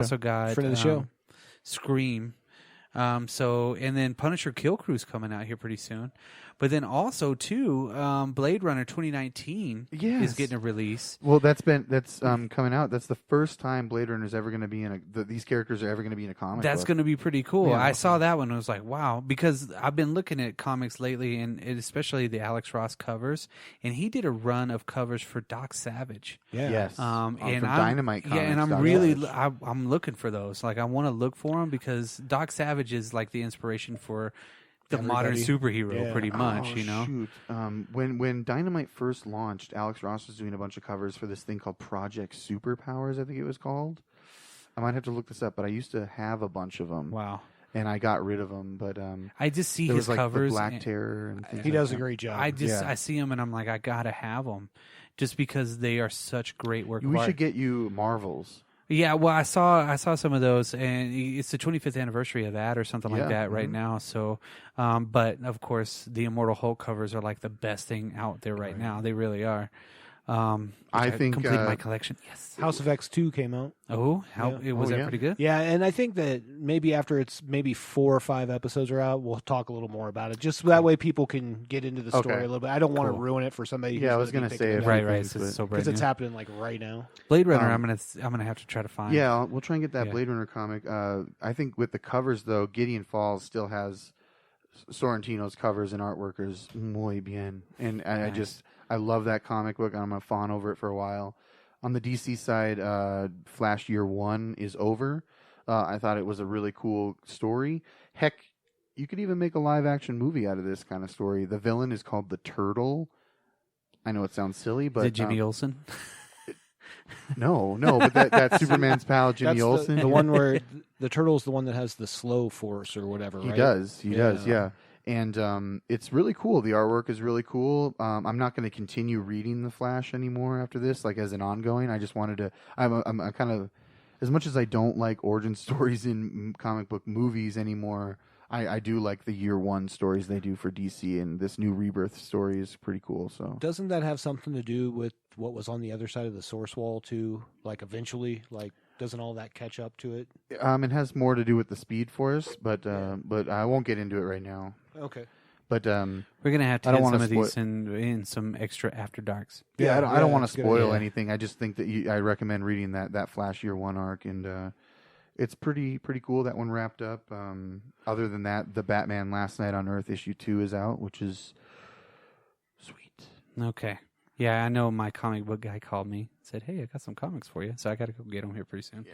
Also got friend of the show, Scream. And then Punisher Kill Crew's coming out here pretty soon. But then also, too, Blade Runner 2019 is getting a release. Well, that's coming out. That's the first time Blade Runner is ever going to be these characters are ever going to be in a comic That's book. going to be pretty cool. Yeah. I saw that one and was like, wow. Because I've been looking at comics lately, and especially the Alex Ross covers. And he did a run of covers for Doc Savage. Yeah. Yes. And from Dynamite Comics. Yeah, and I'm Doc really, Savage. I'm looking for those. Like, I want to look for them because Doc Savage is like the inspiration for the modern superhero, pretty much, you know? Shoot. When Dynamite first launched, Alex Ross was doing a bunch of covers for this thing called Project Superpowers, I think it was called. I might have to look this up, but I used to have a bunch of them. Wow. And I got rid of them, but I just see there his was, like, covers. the Black Terror and things he like does that. a great job. I see them and I'm like, I gotta have them, just because they are such great work. We of should art. get you Marvels. Yeah, well, I saw some of those, and it's the 25th anniversary of that or something like that right now. So, but of course, the Immortal Hulk covers are like the best thing out there right now. They really are. I think completed my collection. Yes. House of X2 came out. Oh, was that yeah. pretty good? Yeah, and I think that maybe after it's maybe 4 or 5 episodes are out, we'll talk a little more about it. Just that way people can get into the story a little bit. I don't want to ruin it for somebody. Yeah, I was going to say right. It's so because it's happening like right now. Blade Runner. I'm gonna have to try to find. Yeah, we'll try and get that Blade Runner comic. I think with the covers though, Gideon Falls still has Sorrentino's covers and artwork is muy bien, and I love that comic book. I'm a fawn over it for a while. On the DC side, Flash Year 1 is over. I thought it was a really cool story. Heck, you could even make a live-action movie out of this kind of story. The villain is called the Turtle. I know it sounds silly, but... Is it Jimmy Olsen? No, but that's Superman's pal, Jimmy Olsen. The one where the Turtle's the one that has the slow force or whatever, right? He does, yeah. And it's really cool. The artwork is really cool. I'm not going to continue reading The Flash anymore after this, like as an ongoing. I just wanted to. I'm kind of, as much as I don't like origin stories in comic book movies anymore, I do like the Year 1 stories they do for DC, and this new Rebirth story is pretty cool. So doesn't that have something to do with what was on the other side of the source wall too? Like eventually, like. Doesn't all that catch up to it? It has more to do with the Speed Force, but I won't get into it right now. Okay. But we're gonna have to get some of these in some extra After Darks. Yeah, I don't want to spoil anything. I just think that I recommend reading that Flash Year 1 arc, and it's pretty cool. That one wrapped up. Other than that, the Batman Last Night on Earth issue 2 is out, which is sweet. Okay. Yeah, I know my comic book guy called me, said, "Hey, I got some comics for you." So I got to go get them here pretty soon.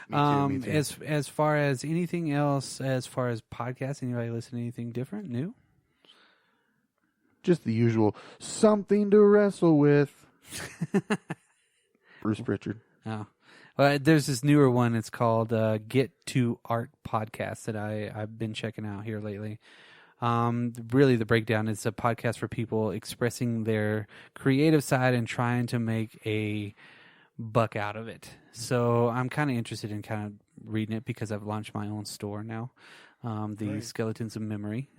Yeah, me too. As far as anything else, as far as podcasts, anybody listen to anything different, new? Just the usual, something to wrestle with. Bruce Pritchard. Oh, well, there's this newer one. It's called Get to Art Podcast that I've been checking out here lately. Really, the breakdown is a podcast for people expressing their creative side and trying to make a buck out of it. So I'm kind of interested in kind of reading it because I've launched my own store now. The Skeletons of Memory.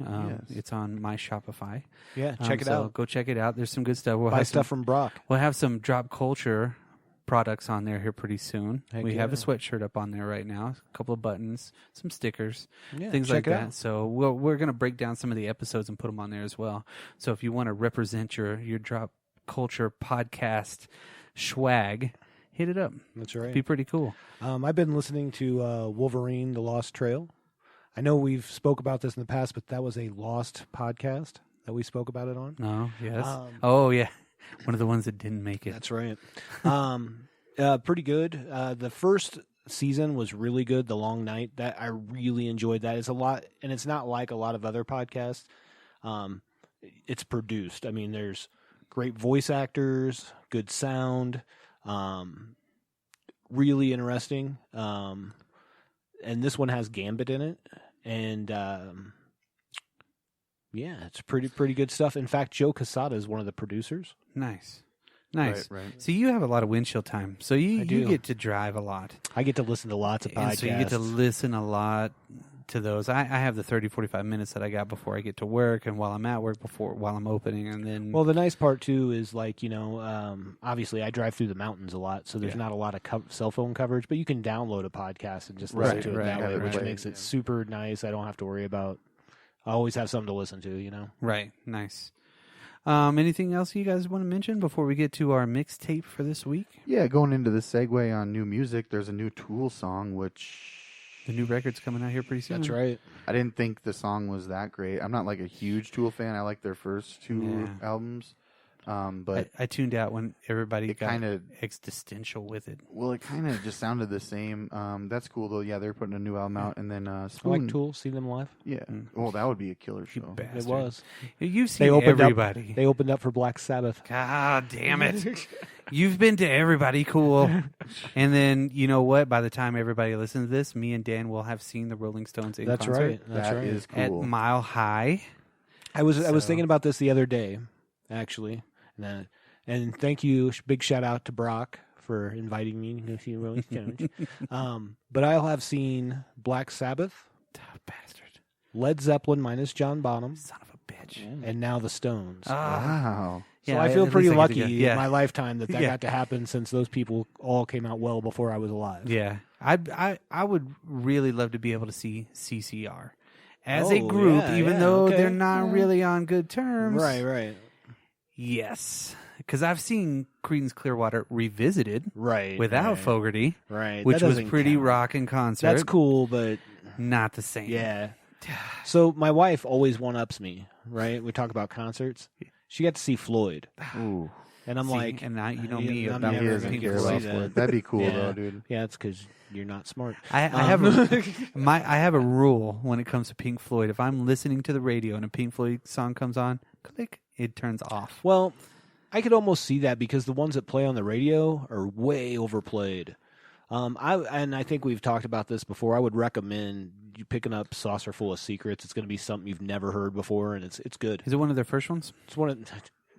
It's on my Shopify. Yeah, check it out. Go check it out. There's some good stuff. Buy stuff from Brock. We'll have some Drop Culture products on there here pretty soon. Heck we have a yeah. sweatshirt up on there right now, a couple of buttons, some stickers, things check like it that. out. So we're going to break down some of the episodes and put them on there as well. So if you want to represent your Drop Culture podcast swag, hit it up. That's right. It'd be pretty cool. I've been listening to Wolverine: The Lost Trail. I know we've spoke about this in the past, but that was a lost podcast that we spoke about it on. Oh, yes. Oh, yeah. One of the ones that didn't make it. That's right. Pretty good. The first season was really good. The Long Night, that I really enjoyed that. It's a lot, and it's not like a lot of other podcasts. It's produced. I mean, there's great voice actors, good sound, really interesting. And this one has Gambit in it, and it's pretty good stuff. In fact, Joe Quesada is one of the producers. Nice. Right. So you have a lot of windshield time. So you get to drive a lot. I get to listen to lots of podcasts. And so you get to listen a lot to those. I have the 30, 45 minutes that I got before I get to work and while I'm at work while I'm opening. And then, well, the nice part too is like, obviously I drive through the mountains a lot, so there's not a lot of cell phone coverage, but you can download a podcast and just listen to it that way, which makes it super nice. I don't have to worry about, I always have something to listen to, Right. Nice. Anything else you guys want to mention before we get to our mixtape for this week? Yeah, going into the segue on new music, there's a new Tool song, which... The new record's coming out here pretty soon. That's right. I didn't think the song was that great. I'm not like a huge Tool fan. I like their first two albums. But I tuned out when everybody got kind of existential with it. Well, it kind of just sounded the same. That's cool though. Yeah, they're putting a new album out, and then I Spoon. like Tool. See them live. Yeah. Well, that would be a killer show. It was. You've seen everybody. They opened up for Black Sabbath. God damn it! You've been to everybody. Cool. And then you know what? By the time everybody listens to this, me and Dan will have seen the Rolling Stones in That's concert. right. That's That right. is cool. At Mile High. I was thinking about this the other day, actually, and thank you. Big shout out to Brock for inviting me to go see Rolling Stones. But I'll have seen Black Sabbath, Bastard. Led Zeppelin minus John Bonham, Son of a bitch. and now the Stones. Wow. So Yeah, I feel at pretty least I get to lucky go. Yeah. in my lifetime that Yeah. got to happen, since those people all came out well before I was alive. Yeah. I would really love to be able to see CCR as a group, even though they're not really on good terms. Right. Yes. Because I've seen Creedence Clearwater Revisited Right. without Fogerty, Right. which That was doesn't pretty count. rocking concert. That's cool, but Not the same. yeah. So my wife always one-ups me, right? We talk about concerts. She got to see Floyd. Ooh. And I'm See, like... and now you know me. I'm about He never doesn't gonna care see about that. Floyd. That'd be cool Yeah. though, dude. Yeah, it's because you're not smart. I have I have a rule when it comes to Pink Floyd. If I'm listening to the radio and a Pink Floyd song comes on, click, it turns off. Well, I could almost see that because the ones that play on the radio are way overplayed. I think we've talked about this before. I would recommend you picking up Saucer Full of Secrets. It's going to be something you've never heard before, and it's good. Is it one of their first ones? It's one of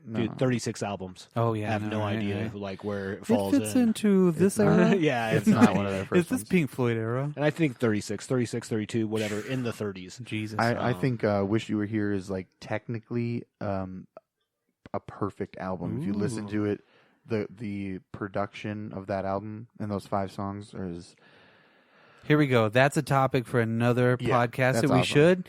No. 36 albums. Oh yeah, I have no right, idea right. like where it falls It fits in. into this era. Yeah, It's not one of their Is first this ones. Pink Floyd era? And I think 36, 32, whatever, in the 30s. Jesus. I think Wish You Were Here is like technically a perfect album. If you listen to it, the production of that album and those 5 songs is... Here we go. That's a topic for another podcast that's that we awesome.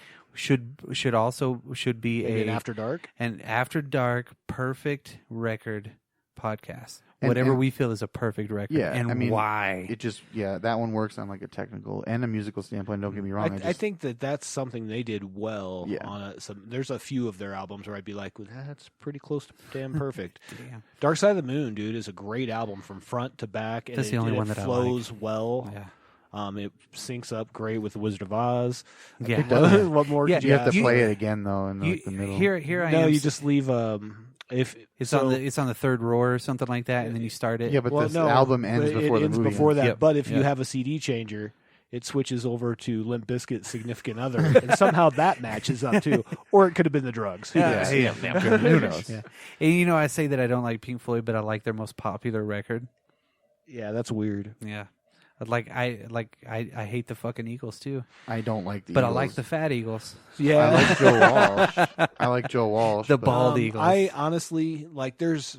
should be Maybe an After Dark. an after dark perfect record podcast. And- Whatever and- we feel is a perfect record, Yeah, and I mean, why. It just, that one works on like a technical and a musical standpoint. Don't get me wrong. I think that's something they did well Yeah. on there's a few of their albums where I'd be like, well, that's pretty close to damn perfect. Damn. Dark Side of the Moon, dude, is a great album from front to back. And That's the only one that I flows well. Yeah. It syncs up great with The Wizard of Oz. Yeah. What more Yeah, could you you have to ask? play it again though in You- the middle. Here I No, am. you just leave if it's on the third roar or something like that, and then you start it. Yeah, but well, this no, album ends it before the ends movie before ends. that. Yep. But if you Yep. have a CD changer, it switches over to Limp Bizkit's Significant Other, and somehow that matches up too. Or it could have been the drugs. Who knows? Who knows? Yeah. And I say that I don't like Pink Floyd, but I like their most popular record. Yeah, that's weird. Yeah. I hate the fucking Eagles too, I don't like the but Eagles. I like the Fat Eagles, Yeah, I like Joe Walsh. I like Joe Walsh. the but bald Eagles. I honestly like. There's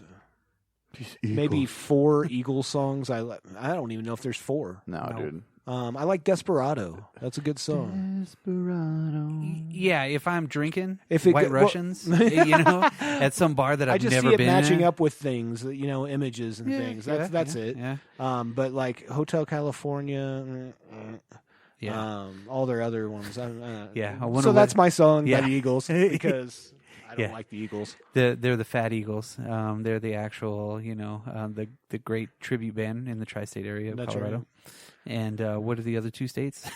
these maybe Eagles. 4 Eagles songs. I don't even know if there's 4. No, dude. I like Desperado. That's a good song. Desperado. Yeah, if I'm drinking If it White go- well- Russians, at some bar that I I've just never see it been matching in. up with things, images and Yeah, things. yeah, That's yeah, it. Yeah, But like Hotel California, yeah. all their other ones. Yeah, I wonder So what- that's my song Yeah. by the Eagles because I don't Yeah. like the Eagles. They're the Fat Eagles. They're the actual, the great tribute band in the tri-state area of That's Colorado. right. And what are the other 2 states?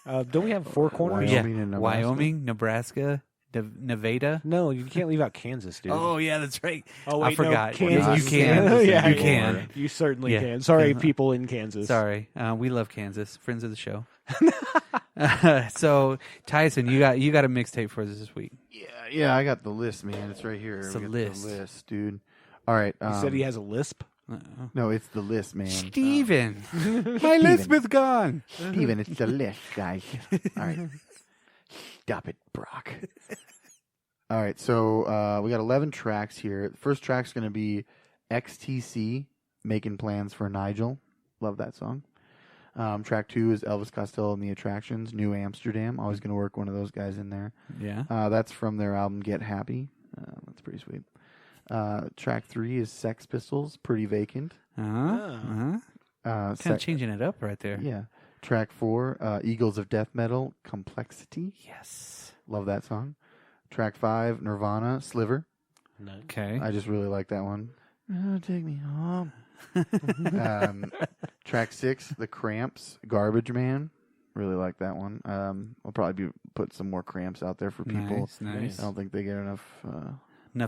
Don't we have 4 corners? Wyoming and Nebraska? Wyoming, Nebraska, Nevada. No, you can't leave out Kansas, dude. Oh yeah, that's right. Oh, I wait, no, forgot. Kansas. You can. Yeah, you yeah. can. You certainly Yeah. can. Sorry, people in Kansas. Sorry, we love Kansas. Friends of the show. So Tyson, you got a mixtape for us this week. Yeah, I got the list, man. It's right here. It's We a got list. The list, dude. All right. He said he has a lisp. No, it's the list, man. Steven. My list is gone. Steven, it's the list, guys. All right. Stop it, Brock. All right, so we got 11 tracks here. The first track's going to be XTC, Making Plans for Nigel. Love that song. Track 2 is Elvis Costello and the Attractions, New Amsterdam. Always going to work one of those guys in there. Yeah. That's from their album Get Happy. That's pretty sweet. Track 3 is Sex Pistols, Pretty Vacant. Kind of changing it up right there. Yeah. Track 4, Eagles of Death Metal, Complexity. Yes. Love that song. Track 5, Nirvana, Sliver. Okay. I just really like that one. Take me home. Track 6, The Cramps, Garbage Man. Really like that one. I'll probably put some more Cramps out there for people. Nice. I don't think they get enough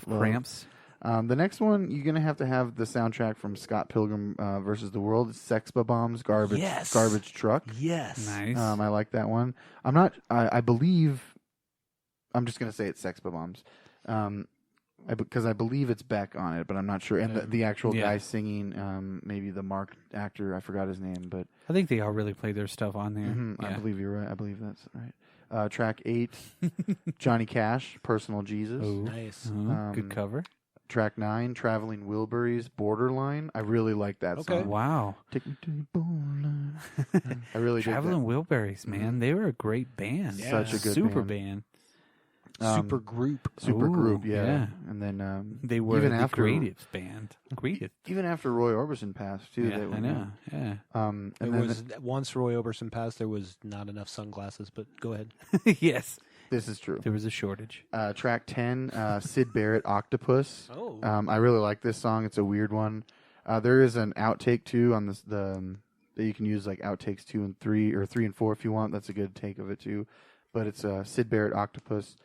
Cramps. The next one, you're going to have the soundtrack from Scott Pilgrim versus the World. It's Sex Bombs, Garbage Truck. Yes. Nice. I like that one. I believe, I'm just going to say it's Sex Bombs. Because I believe it's Beck on it, but I'm not sure. And the actual guy singing, maybe the Mark actor, I forgot his name, but I think they all really play their stuff on there. I believe you're right. I believe that's right. Track 8, Johnny Cash, Personal Jesus. Oh, nice. Good cover. Track 9, Traveling Wilburys, Borderline. I really like that song. Wow. Take me to the borderline. I really did Traveling that. Wilburys, man. They were a great band. Yeah. Such a good Super band. Super group. Super Ooh, group, yeah. And then They were even the after greatest band. Greatest. even after Roy Orbison passed too. Yeah, they were, I know. Yeah. And There then was once Roy Orbison passed, there was not enough sunglasses. But go ahead. Yes. this is true. There was a shortage. Track 10, Sid Barrett, Octopus. Oh. I really like this song. It's a weird one. There is an outtake too on this that you can use, like outtakes 2 and 3 or 3 and 4 if you want. That's a good take of it too. But it's Sid Barrett, Octopus.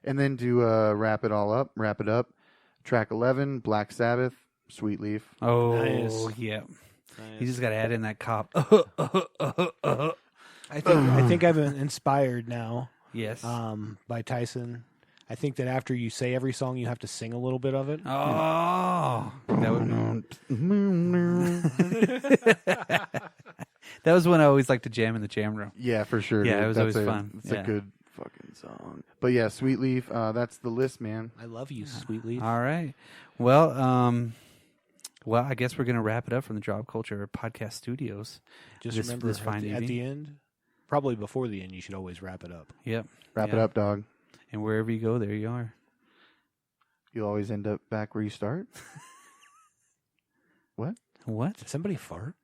And then to wrap it up. Track 11, Black Sabbath, Sweet Leaf. Oh, Nice. yeah. Nice. You just got to add in that cop. I think I'm inspired now. Yes. By Tyson. I think that after you say every song, you have to sing a little bit of it. Oh. That was one I always liked to jam in the jam room. Yeah, for sure. Yeah, dude. it was always fun. It's a good fucking song. But yeah, Sweet Leaf, that's the list, man. I love you, Sweet Leaf. All right. Well, I guess we're going to wrap it up from the Drop Culture Podcast Studios. Just This remember fine at evening. the end, probably before the end, you should always wrap it up. Yep. Wrap it up, dog. And wherever you go, there you are. You'll always end up back where you start. What? What? Did somebody fart?